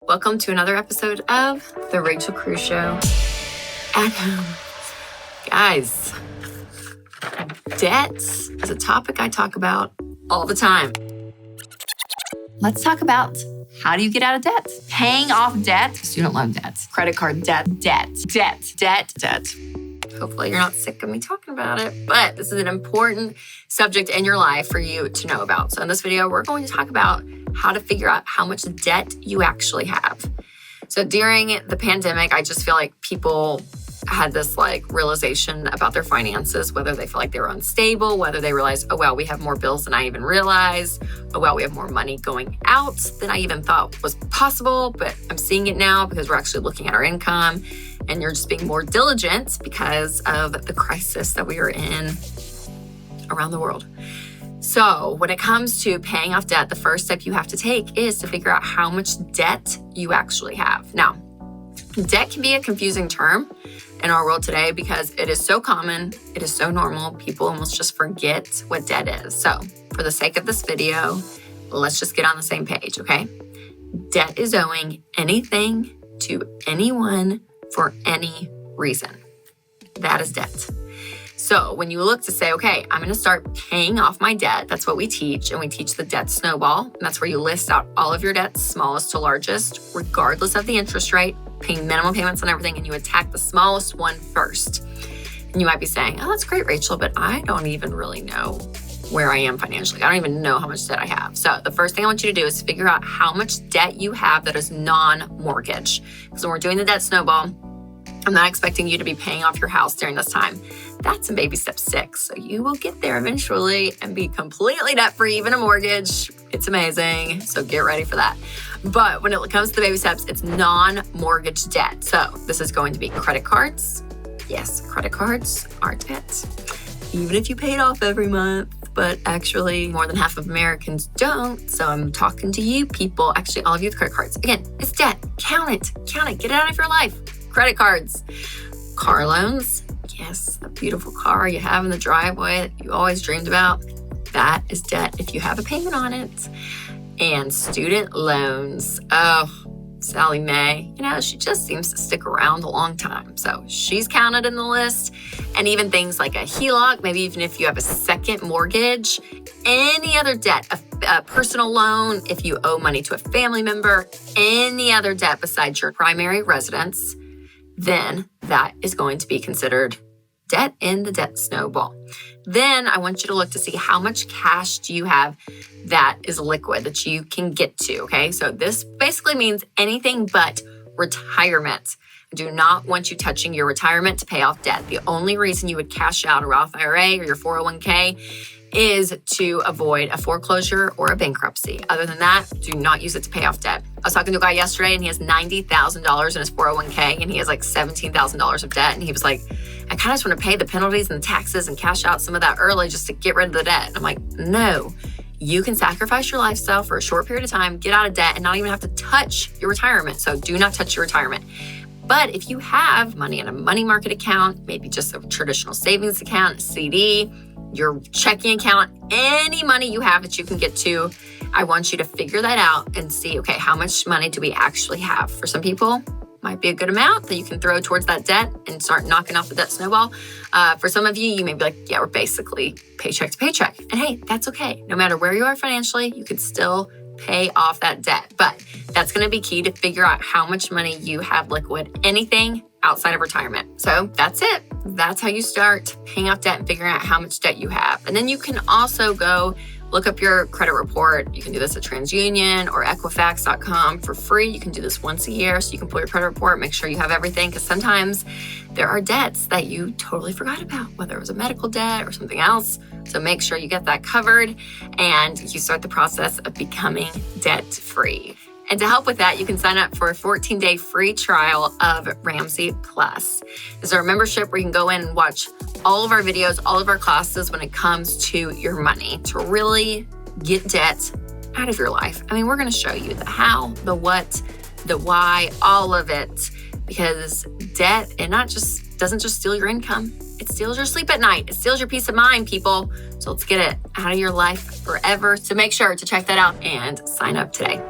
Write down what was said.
Welcome to another episode of The Rachel Cruze Show at home. Guys, debt is a topic I talk about all the time. Let's talk about how do you get out of debt? Paying off debt, student loan debt, credit card debt. Hopefully you're not sick of me talking about it, but this is an important subject in your life for you to know about. So in this video, we're going to talk about how to figure out how much debt you actually have. So during the pandemic, I just feel like people had this realization about their finances, whether they feel like they were unstable, whether they realized, oh, wow, we have more bills than I even realized. Oh, wow, we have more money going out than I even thought was possible. But I'm seeing it now because we're actually looking at our income and you're just being more diligent because of the crisis that we are in around the world. So when it comes to paying off debt, the first step you have to take is to figure out how much debt you actually have. Now, debt can be a confusing term in our world today because it is so common, it is so normal, people almost just forget what debt is. So for the sake of this video, let's just get on the same page, okay? Debt is owing anything to anyone for any reason. That is debt. So when you look to say, okay, I'm going to start paying off my debt, that's what we teach. And we teach the debt snowball. And that's where you list out all of your debts, smallest to largest, regardless of the interest rate, paying minimum payments on everything, and you attack the smallest one first. And you might be saying, oh, that's great, Rachel, but I don't even really know where I am financially. I don't even know how much debt I have. So the first thing I want you to do is figure out how much debt you have that is non-mortgage. Because when we're doing the debt snowball, I'm not expecting you to be paying off your house during this time. That's in baby step 6. So you will get there eventually and be completely debt-free, even a mortgage. It's amazing. So get ready for that. But when it comes to the baby steps, it's non-mortgage debt. So this is going to be credit cards. Yes, credit cards are debt. Even if you pay it off every month, but actually more than half of Americans don't. So I'm talking to you people, actually all of you with credit cards. Again, it's debt. Count it, get it out of your life. Credit cards, car loans. Yes, the beautiful car you have in the driveway that you always dreamed about. That is debt if you have a payment on it. And student loans. Oh, Sally Mae, she just seems to stick around a long time. So she's counted in the list. And even things like a HELOC, maybe even if you have a second mortgage, any other debt, a personal loan, if you owe money to a family member, any other debt besides your primary residence, then that is going to be considered debt in the debt snowball. Then I want you to look to see how much cash do you have that is liquid that you can get to, okay? So this basically means anything but retirement. I do not want you touching your retirement to pay off debt. The only reason you would cash out a Roth IRA or your 401k is to avoid a foreclosure or a bankruptcy. Other than that, do not use it to pay off debt. I was talking to a guy yesterday and he has $90,000 in his 401k and he has $17,000 of debt. And he was like, I kind of just want to pay the penalties and the taxes and cash out some of that early just to get rid of the debt. And I'm like, no, you can sacrifice your lifestyle for a short period of time, get out of debt and not even have to touch your retirement. So do not touch your retirement. But if you have money in a money market account, maybe just a traditional savings account, a CD, your checking account, any money you have that you can get to, I want you to figure that out and see, okay, how much money do we actually have? For some people, might be a good amount that you can throw towards that debt and start knocking off the debt snowball. For some of you, you may be like, yeah, we're basically paycheck to paycheck. And hey, that's okay. No matter where you are financially, you could still pay off that debt. But that's going to be key to figure out how much money you have liquid, anything outside of retirement. So that's it. That's how you start paying off debt and figuring out how much debt you have. And then you can also go look up your credit report. You can do this at TransUnion or Equifax.com for free. You can do this once a year so you can pull your credit report, make sure you have everything, because sometimes there are debts that you totally forgot about, whether it was a medical debt or something else. So make sure you get that covered and you start the process of becoming debt-free. And to help with that, you can sign up for a 14-day free trial of Ramsey Plus. This is our membership where you can go in and watch all of our videos, all of our classes when it comes to your money to really get debt out of your life. I mean, we're going to show you the how, the what, the why, all of it, because debt, doesn't just steal your income. It steals your sleep at night. It steals your peace of mind, people. So let's get it out of your life forever. So make sure to check that out and sign up today.